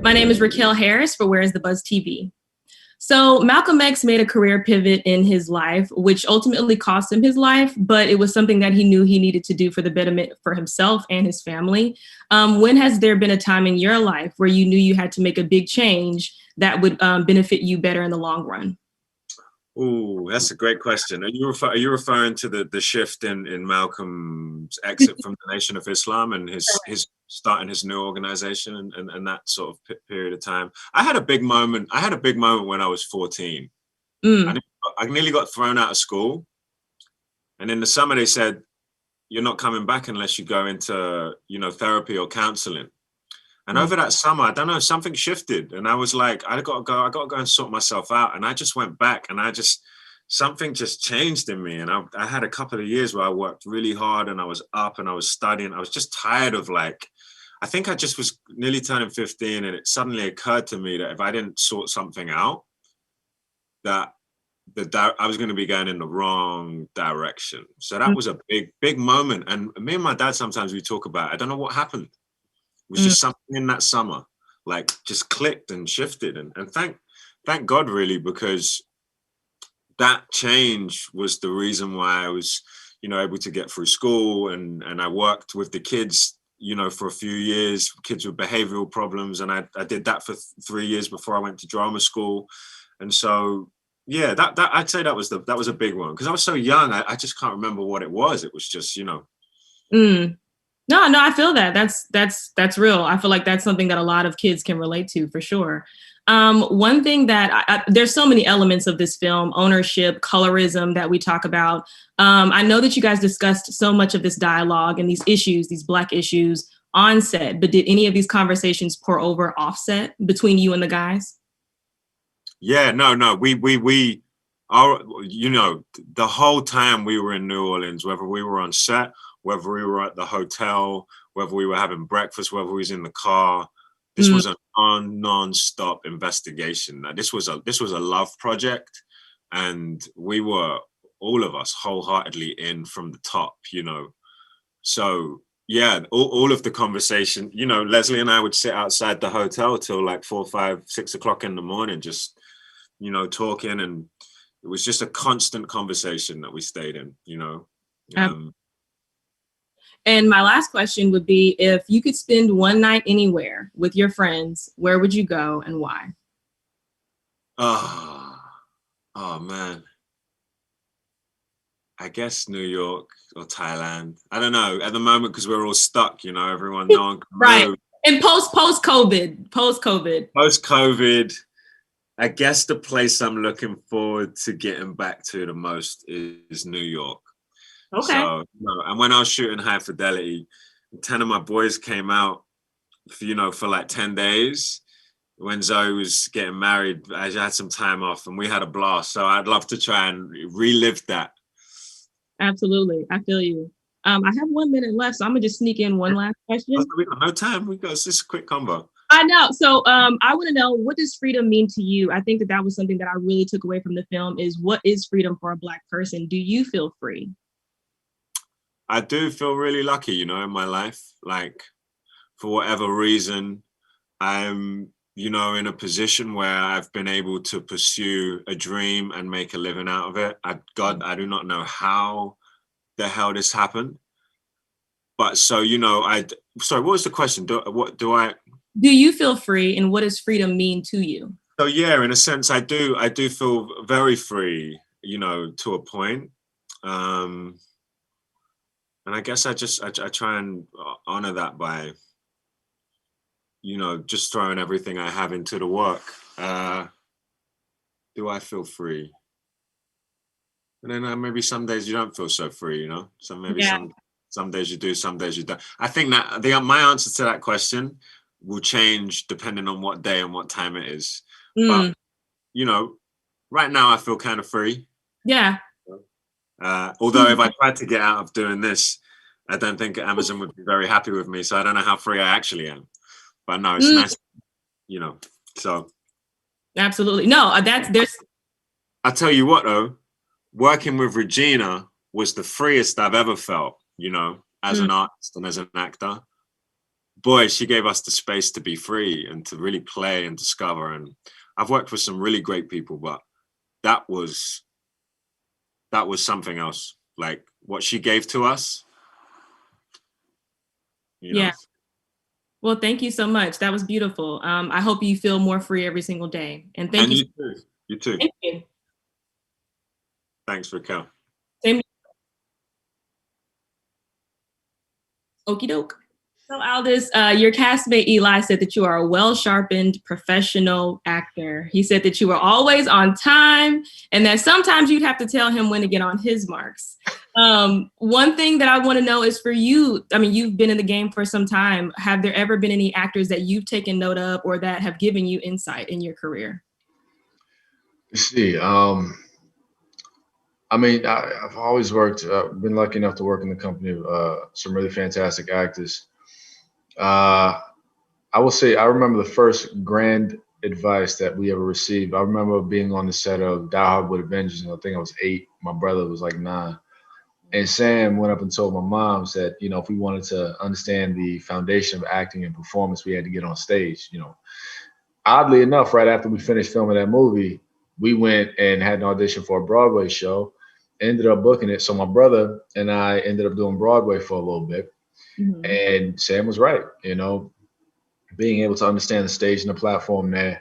My name is Raquel Harris for Where is the Buzz TV. So Malcolm X made a career pivot in his life, which ultimately cost him his life, but it was something that he knew he needed to do for the betterment for himself and his family. When has there been a time in your life where you knew you had to make a big change that would benefit you better in the long run? Oh, that's a great question. Are you referring to the shift in Malcolm's exit from the Nation of Islam and his starting his new organization and that sort of period of time? I had a big moment. When I was 14. I nearly got thrown out of school, and in the summer they said, "You're not coming back unless you go into therapy or counseling." And over that summer, I don't know, something shifted, and I was like, I got to go and sort myself out. And I just went back, and something just changed in me. And I had a couple of years where I worked really hard, and I was up, and I was studying. I was just tired of I think I just was nearly turning 15, and it suddenly occurred to me that if I didn't sort something out, that I was going to be going in the wrong direction. So that was a big moment. And me and my dad, sometimes we talk about, I don't know what happened. It was just something in that summer, just clicked and shifted. And thank God, really, because that change was the reason why I was, able to get through school. And I worked with the kids, for a few years, kids with behavioral problems. And I did that for 3 years before I went to drama school. And so, yeah, that I'd say that was a big one, because I was so young. I just can't remember what it was. It was just, No, I feel that. That's real. I feel like that's something that a lot of kids can relate to, for sure. One thing that there's so many elements of this film, ownership, colorism that we talk about. I know that you guys discussed so much of this dialogue and these issues, these Black issues on set, but did any of these conversations pour over offset between you and the guys? Yeah, no. The whole time we were in New Orleans, whether we were on set, whether we were at the hotel, whether we were having breakfast, whether we was in the car, this was a non-stop investigation. This was a love project, and we were, all of us, wholeheartedly in from the top, So yeah, all of the conversation, Leslie and I would sit outside the hotel till 4, 5, 6 o'clock in the morning, just, talking, and it was just a constant conversation that we stayed in, And my last question would be, if you could spend one night anywhere with your friends, where would you go and why? Oh man. I guess New York or Thailand. I don't know at the moment, because we're all stuck, everyone, no one can right. move. And post-COVID. Post-COVID, I guess the place I'm looking forward to getting back to the most is New York. Okay. So, and when I was shooting High Fidelity, 10 of my boys came out, for 10 days. When Zoe was getting married, I had some time off and we had a blast. So I'd love to try and relive that. Absolutely. I feel you. I have 1 minute left, so I'm gonna just sneak in one last question. We got no time. It's just a quick combo. I know. So I want to know, what does freedom mean to you? I think that was something that I really took away from the film, is what is freedom for a Black person? Do you feel free? I do feel really lucky, in my life. For whatever reason, I'm, in a position where I've been able to pursue a dream and make a living out of it. I do not know how the hell this happened. But so, sorry, what was the question? Do you feel free, and what does freedom mean to you? So yeah, in a sense, I do feel very free, to a point. And I guess I try and honor that by, just throwing everything I have into the work. Do I feel free? And then maybe some days you don't feel so free, So maybe some days you do, some days you don't. I think that my answer to that question will change depending on what day and what time it is. But, right now I feel kind of free. Yeah. Although if I tried to get out of doing this, I don't think Amazon would be very happy with me. So I don't know how free I actually am. But no, it's nice, so. Absolutely. No, there's. I'll tell you what, though, working with Regina was the freest I've ever felt, as an artist and as an actor. boy, she gave us the space to be free and to really play and discover. And I've worked with some really great people, but that was something else. Like what she gave to us, you know. Yeah. Well, thank you so much. That was beautiful. I hope you feel more free every single day. And thank And you. you too. You too. Thank you. Thanks, Raquel. Same. Okie doke. So Aldis, your castmate Eli said that you are a well-sharpened professional actor. He said that you were always on time and that sometimes you'd have to tell him when to get on his marks. One thing that I want to know is for you, I mean, you've been in the game for some time. Have there ever been any actors that you've taken note of or that have given you insight in your career? Let's see. I mean, I've always worked, been lucky enough to work in the company of some really fantastic actors. I will say I remember the first grand advice that we ever received. I remember being on the set of Die Hard with a Vengeance, and I think I was 8. My brother was like 9. And Sam went up and told my mom, said, you know, if we wanted to understand the foundation of acting and performance, we had to get on stage. You know, oddly enough, right after we finished filming that movie, we went and had an audition for a Broadway show, ended up booking it. So my brother and I ended up doing Broadway for a little bit. Mm-hmm. And Sam was right. You know, being able to understand the stage and the platform there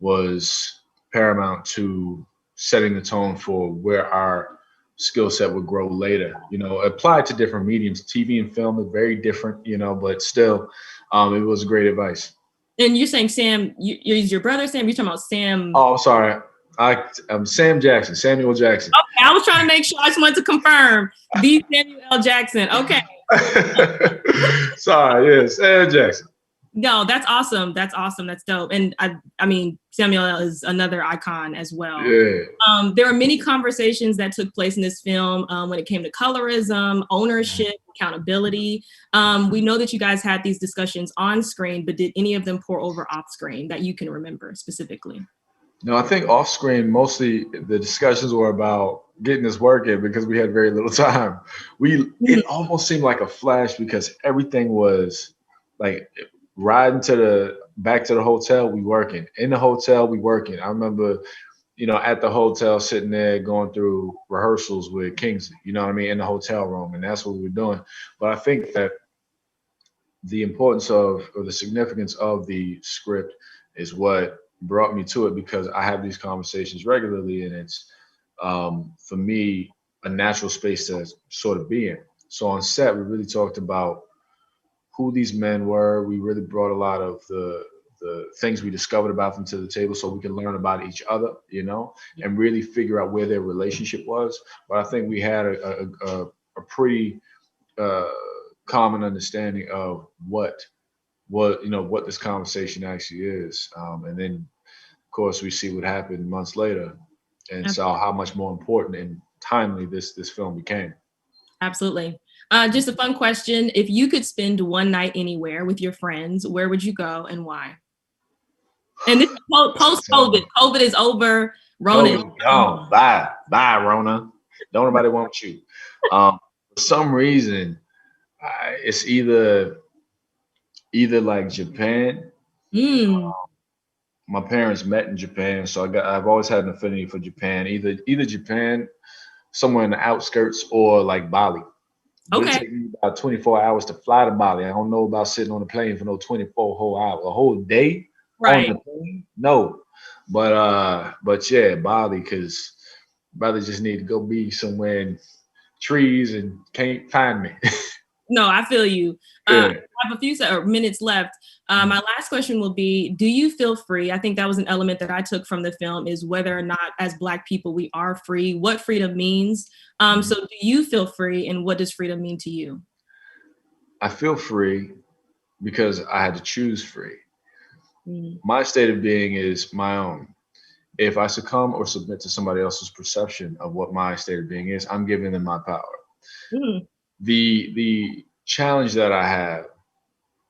was paramount to setting the tone for where our skill set would grow later. You know, applied to different mediums. TV and film are very different, you know, but still, it was great advice. And you're saying Sam, you're your brother Sam? You're talking about Sam? Oh, I'm sorry. I'm Sam Jackson, Samuel Jackson. Okay, I was trying to make sure. I just wanted to confirm. The Samuel L. Jackson. Okay. Sorry, yes, Sam Jackson. No, that's awesome. That's awesome. That's dope. And I mean, Samuel L. is another icon as well. Yeah. There were many conversations that took place in this film when it came to colorism, ownership, accountability. We know that you guys had these discussions on screen, but did any of them pour over off screen that you can remember specifically? No, I think off screen, mostly the discussions were about getting this work in because we had very little time. It almost seemed like a flash because everything was like riding back to the hotel, we working. In the hotel, we working. I remember, you know, at the hotel sitting there going through rehearsals with Kingsley, you know what I mean, in the hotel room, and that's what we were doing. But I think that the importance of, or the significance of the script is what brought me to it, because I have these conversations regularly, and it's for me a natural space to sort of be in. So on set, we really talked about who these men were. We really brought a lot of the things we discovered about them to the table so we can learn about each other, you know, and really figure out where their relationship was. But I think we had a pretty common understanding of what this conversation actually is. And then, of course, we see what happened months later and saw how much more important and timely this film became. Absolutely. Just a fun question. If you could spend one night anywhere with your friends, where would you go and why? And this is post-COVID. COVID is over. Rona is gone. Bye, Rona. Don't nobody want you. For some reason, it's either like Japan. My parents met in Japan, so I've always had an affinity for Japan. Either Japan, somewhere in the outskirts, or like Bali. Okay. It takes me about 24 hours to fly to Bali. I don't know about sitting on a plane for no 24 whole hours, a whole day on the plane. No, but yeah, Bali, because brother just need to go be somewhere in trees and can't find me. No, I feel you. I have a few minutes left. My last question will be, do you feel free? I think that was an element that I took from the film, is whether or not as Black people we are free, what freedom means. So do you feel free, and what does freedom mean to you? I feel free because I had to choose free. My state of being is my own. If I succumb or submit to somebody else's perception of what my state of being is, I'm giving them my power. The challenge that I have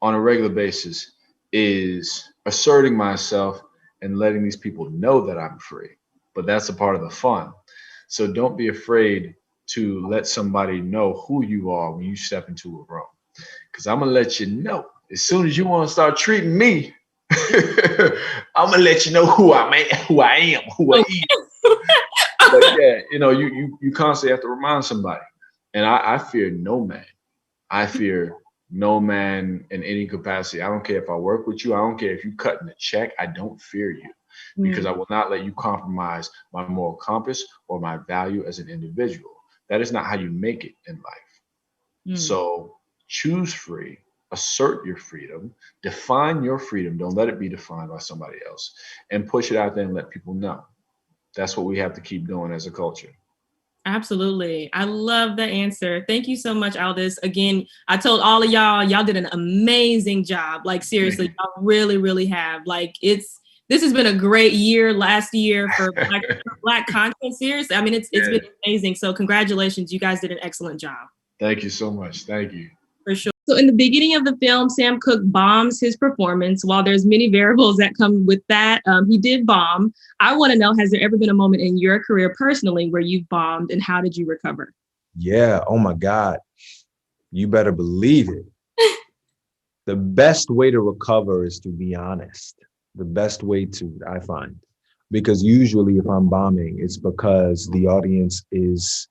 on a regular basis is asserting myself and letting these people know that I'm free. But that's a part of the fun. So don't be afraid to let somebody know who you are when you step into a room. because I'm gonna let you know as soon as you want to start treating me, I'm gonna let you know who I am, who I am, who I am. But yeah, you constantly have to remind somebody. And I fear no man. I fear no man in any capacity. I don't care if I work with you. I don't care if you cutting a check. I don't fear you because I will not let you compromise my moral compass or my value as an individual. That is not how you make it in life. So choose free, assert your freedom, define your freedom. Don't let it be defined by somebody else, and push it out there and let people know. That's what we have to keep doing as a culture. Absolutely. I love the answer. Thank you so much, Aldis. Again, I told all of y'all did an amazing job. Like seriously, y'all really, really have. Like this has been a great year last year for Black content. Seriously. I mean, it's been amazing. So congratulations. You guys did an excellent job. Thank you so much. Thank you. For sure. So in the beginning of the film, Sam Cooke bombs his performance. While there's many variables that come with that, he did bomb. I want to know, has there ever been a moment in your career personally where you've bombed, and how did you recover? Yeah. Oh my God. You better believe it. The best way to recover is to be honest. The best way to, I find, because usually if I'm bombing, it's because the audience is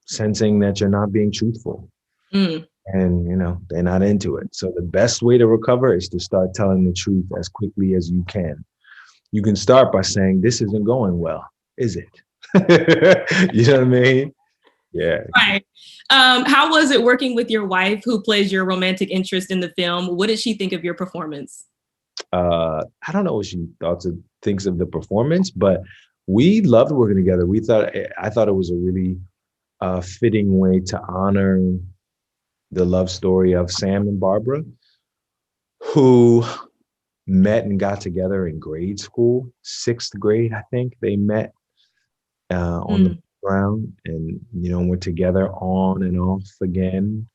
sensing that you're not being truthful. And, they're not into it. So the best way to recover is to start telling the truth as quickly as you can. You can start by saying, this isn't going well, is it? You know what I mean? Yeah. Right. How was it working with your wife, who plays your romantic interest in the film? What did she think of your performance? I don't know what she thinks of the performance, but we loved working together. I thought it was a really fitting way to honor the love story of Sam and Barbara, who met and got together in grade school, 6th grade, I think they met on the ground, and we're together on and off again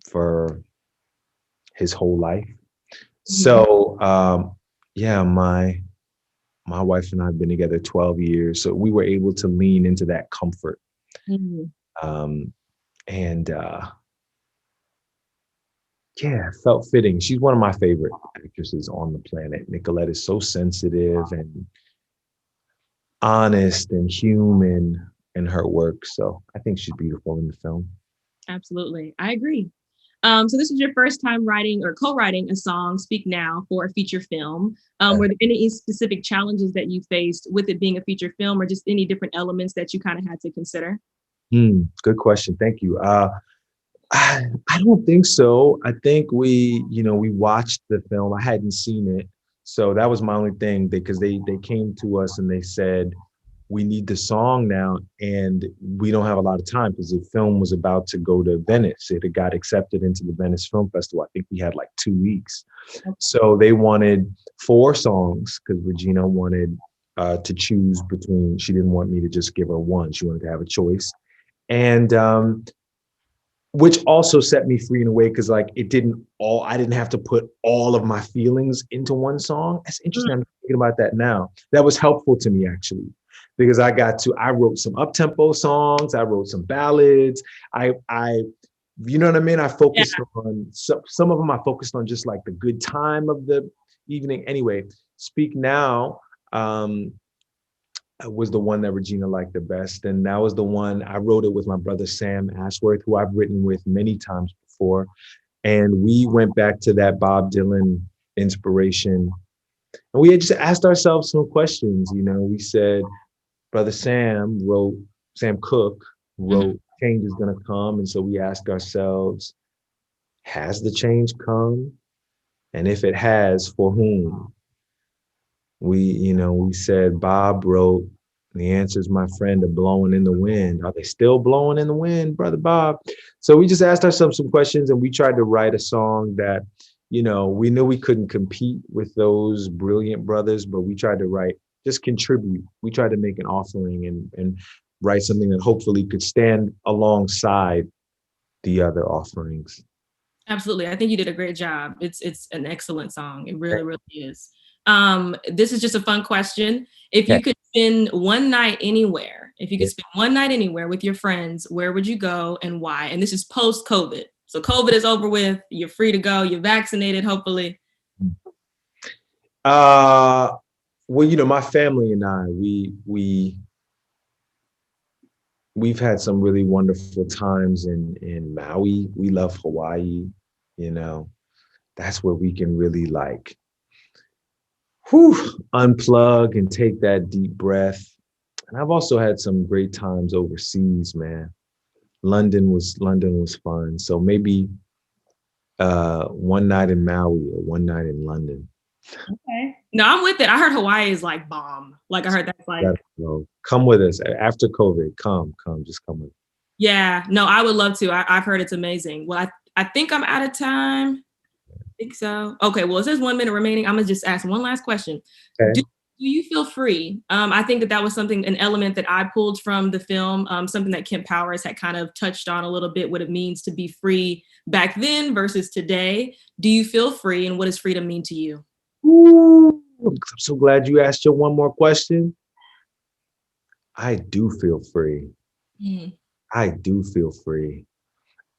for his whole life. So my wife and I have been together 12 years, so we were able to lean into that comfort. It felt fitting. She's one of my favorite actresses on the planet. Nicolette is so sensitive and honest and human in her work. So I think she's beautiful in the film. Absolutely. I agree. So this was your first time writing or co-writing a song, Speak Now, for a feature film. Were there any specific challenges that you faced with it being a feature film, or just any different elements that you kind of had to consider? Good question. Thank you. I don't think so. I think we watched the film. I hadn't seen it. So that was my only thing, because they came to us and they said, we need the song now, and we don't have a lot of time because the film was about to go to Venice. It had got accepted into the Venice Film Festival. I think we had like 2 weeks. So they wanted 4 songs because Regina wanted to choose between, she didn't want me to just give her one. She wanted to have a choice. And which also set me free in a way, because I didn't have to put all of my feelings into one song. That's interesting. I'm thinking about that now. That was helpful to me, actually, because I wrote some up-tempo songs. I wrote some ballads. You know what I mean? I focused on some of them. I focused on just like the good time of the evening. Anyway, Speak Now was the one that Regina liked the best. And that was the one I wrote it with my brother, Sam Ashworth, who I've written with many times before. And we went back to that Bob Dylan inspiration. And we had just asked ourselves some questions. We said, Brother Sam Cooke wrote, change is going to come. And so we asked ourselves, has the change come? And if it has, for whom? We said, Bob wrote, the answers, my friend, are blowing in the wind. Are they still blowing in the wind, Brother Bob? So we just asked ourselves some questions, and we tried to write a song that, we knew we couldn't compete with those brilliant brothers, but we tried to just contribute. We tried to make an offering and write something that hopefully could stand alongside the other offerings. Absolutely. I think you did a great job. It's an excellent song. It really, really is. This is just a fun question. If you could spend one night anywhere, with your friends, where would you go and why? And this is post-COVID. So COVID is over with. You're free to go. You're vaccinated, hopefully. Well, you know, my family and I, we've had some really wonderful times in Maui. We love Hawaii, you know. That's where we can really like unplug and take that deep breath. And I've also had some great times overseas, man. London was fun. So maybe one night in Maui or one night in London. Okay. No, I'm with it. I heard Hawaii is like bomb. Like I heard that's like. Come with us after COVID. Come, just come with us. Yeah, no, I would love to. I've heard it's amazing. Well, I think I'm out of time. I think so. Okay, well, it says 1 minute remaining. I'm gonna just ask one last question. Okay. Do you feel free? I think that was an element that I pulled from the film, something that Kemp Powers had kind of touched on a little bit, what it means to be free back then versus today. Do you feel free, and what does freedom mean to you? Ooh, I'm so glad you asked your one more question. I do feel free. I do feel free.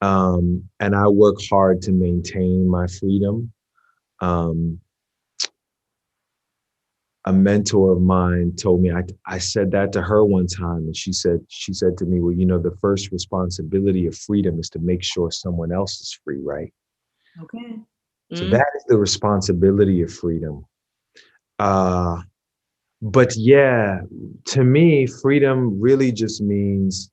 And I work hard to maintain my freedom. A mentor of mine told me, I said that to her one time, and she said to me, well, you know, the first responsibility of freedom is to make sure someone else is free, right? Okay. So that is the responsibility of freedom. But yeah, to me, freedom really just means,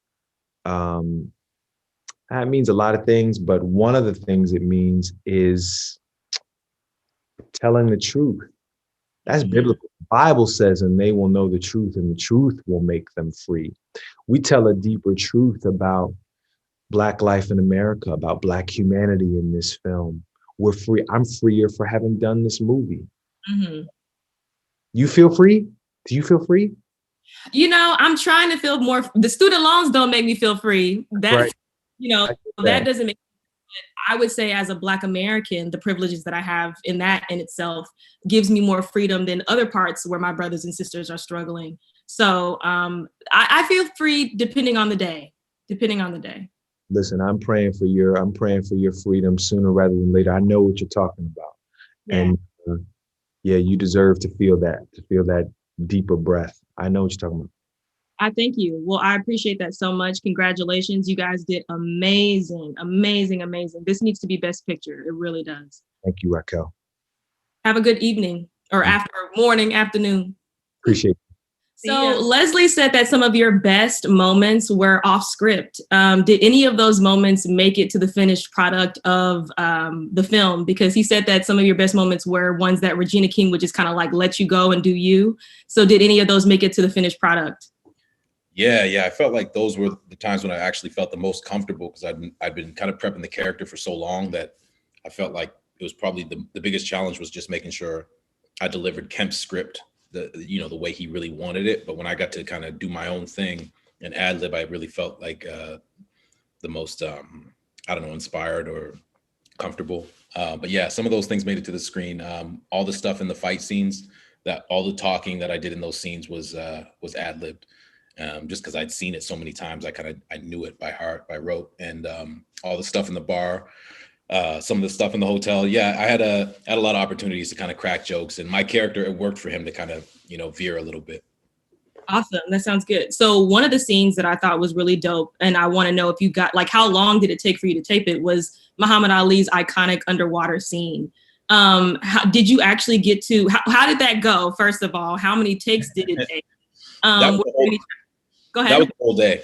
it means a lot of things, but one of the things it means is telling the truth. That's biblical. The Bible says, and they will know the truth, and the truth will make them free. We tell a deeper truth about Black life in America, about Black humanity in this film. We're free. I'm freer for having done this movie. You feel free? Do you feel free? You know, I'm trying to feel more. The student loans don't make me feel free. That's right. You know, that doesn't make. I would say, as a Black American, the privileges that I have in that in itself gives me more freedom than other parts where my brothers and sisters are struggling. So I feel free depending on the day. Depending on the day. Listen, I'm praying for your freedom sooner rather than later. I know what you're talking about, and yeah, you deserve to feel that deeper breath. I know what you're talking about. I thank you. Well, I appreciate that so much. Congratulations. You guys did amazing, amazing, amazing. This needs to be Best Picture. It really does. Thank you, Raquel. Have a good evening or morning, afternoon. Appreciate it. So Leslie said that some of your best moments were off script. Did any of those moments make it to the finished product of the film? Because he said that some of your best moments were ones that Regina King would just kind of like let you go and do you. So did any of those make it to the finished product? Yeah. I felt like those were the times when I actually felt the most comfortable, because I'd been kind of prepping the character for so long that I felt like it was probably the biggest challenge was just making sure I delivered Kemp's script the way he really wanted it. But when I got to kind of do my own thing and ad lib, I really felt like the most inspired or comfortable. But yeah, some of those things made it to the screen. All the stuff in the fight scenes, all the talking that I did in those scenes was ad libbed. Just because I'd seen it so many times, I knew it by heart, by rote. And all the stuff in the bar, some of the stuff in the hotel. Yeah, I had a lot of opportunities to kind of crack jokes, and my character, it worked for him to kind of, veer a little bit. Awesome. That sounds good. So one of the scenes that I thought was really dope, and I want to know if you got, like, how long did it take for you to tape it, was Muhammad Ali's iconic underwater scene. Did you actually get to, how did that go? First of all, how many takes did it take? Go ahead. That was the whole day.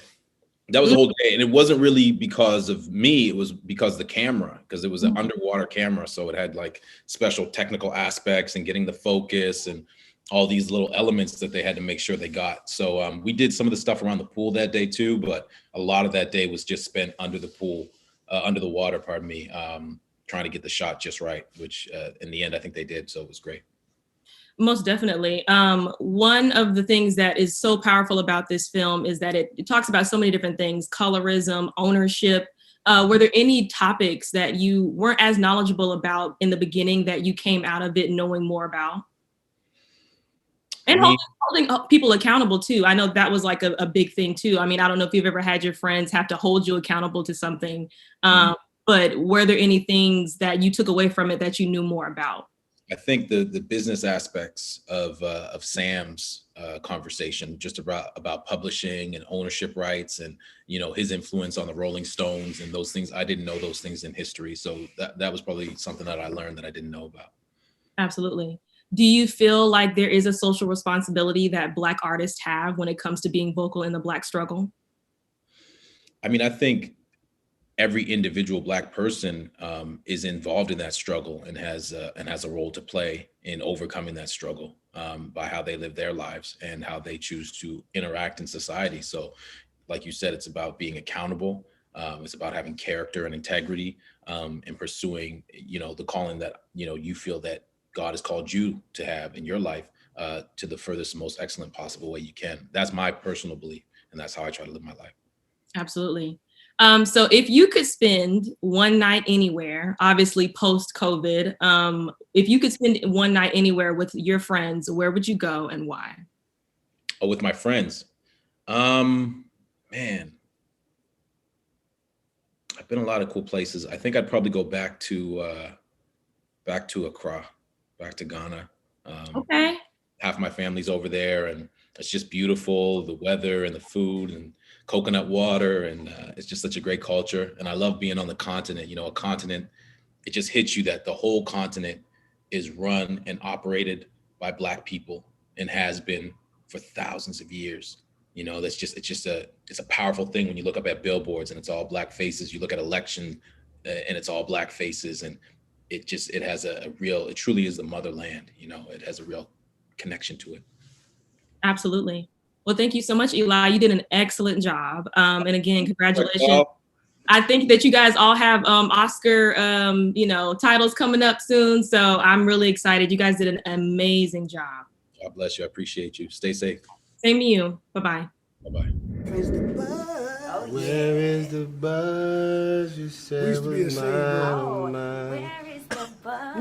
That was the whole day. And it wasn't really because of me. It was because of the camera, because it was an underwater camera. So it had like special technical aspects and getting the focus and all these little elements that they had to make sure they got. So we did some of the stuff around the pool that day too, but a lot of that day was just spent under the pool, under the water, pardon me, trying to get the shot just right, which in the end, I think they did. So it was great. Most definitely. One of the things that is so powerful about this film is that it talks about so many different things: colorism, ownership. Were there any topics that you weren't as knowledgeable about in the beginning that you came out of it knowing more about? And holding people accountable too. I know that was like a big thing too. I mean, I don't know if you've ever had your friends have to hold you accountable to something. but were there any things that you took away from it that you knew more about? I think the business aspects of Sam's conversation, just about publishing and ownership rights, and his influence on the Rolling Stones and those things. I didn't know those things in history, so that was probably something that I learned that I didn't know about. Absolutely. Do you feel like there is a social responsibility that Black artists have when it comes to being vocal in the Black struggle? I mean, I think every individual Black person is involved in that struggle and has a role to play in overcoming that struggle by how they live their lives and how they choose to interact in society. So, like you said, it's about being accountable. It's about having character and integrity and pursuing, the calling that you feel that God has called you to have in your life to the furthest, most excellent possible way you can. That's my personal belief, and that's how I try to live my life. Absolutely. So if you could spend one night anywhere, obviously post-COVID, if you could spend one night anywhere with your friends, where would you go and why? Oh, with my friends. Man, I've been a lot of cool places. I think I'd probably go back to Accra, back to Ghana. Okay. Half my family's over there, and it's just beautiful, the weather and the food and coconut water, and it's just such a great culture. And I love being on the continent. A continent, it just hits you that the whole continent is run and operated by Black people and has been for thousands of years. It's a powerful thing when you look up at billboards and it's all Black faces. You look at election and it's all Black faces, and it has it truly is the motherland. It has a real connection to it. Absolutely. Well, thank you so much, Eli. You did an excellent job. And again, congratulations. I think that you guys all have Oscar, titles coming up soon. So I'm really excited. You guys did an amazing job. God bless you. I appreciate you. Stay safe. Same to you. Bye-bye. Bye-bye. Where is the buzz? You said was mine. Where is the buzz?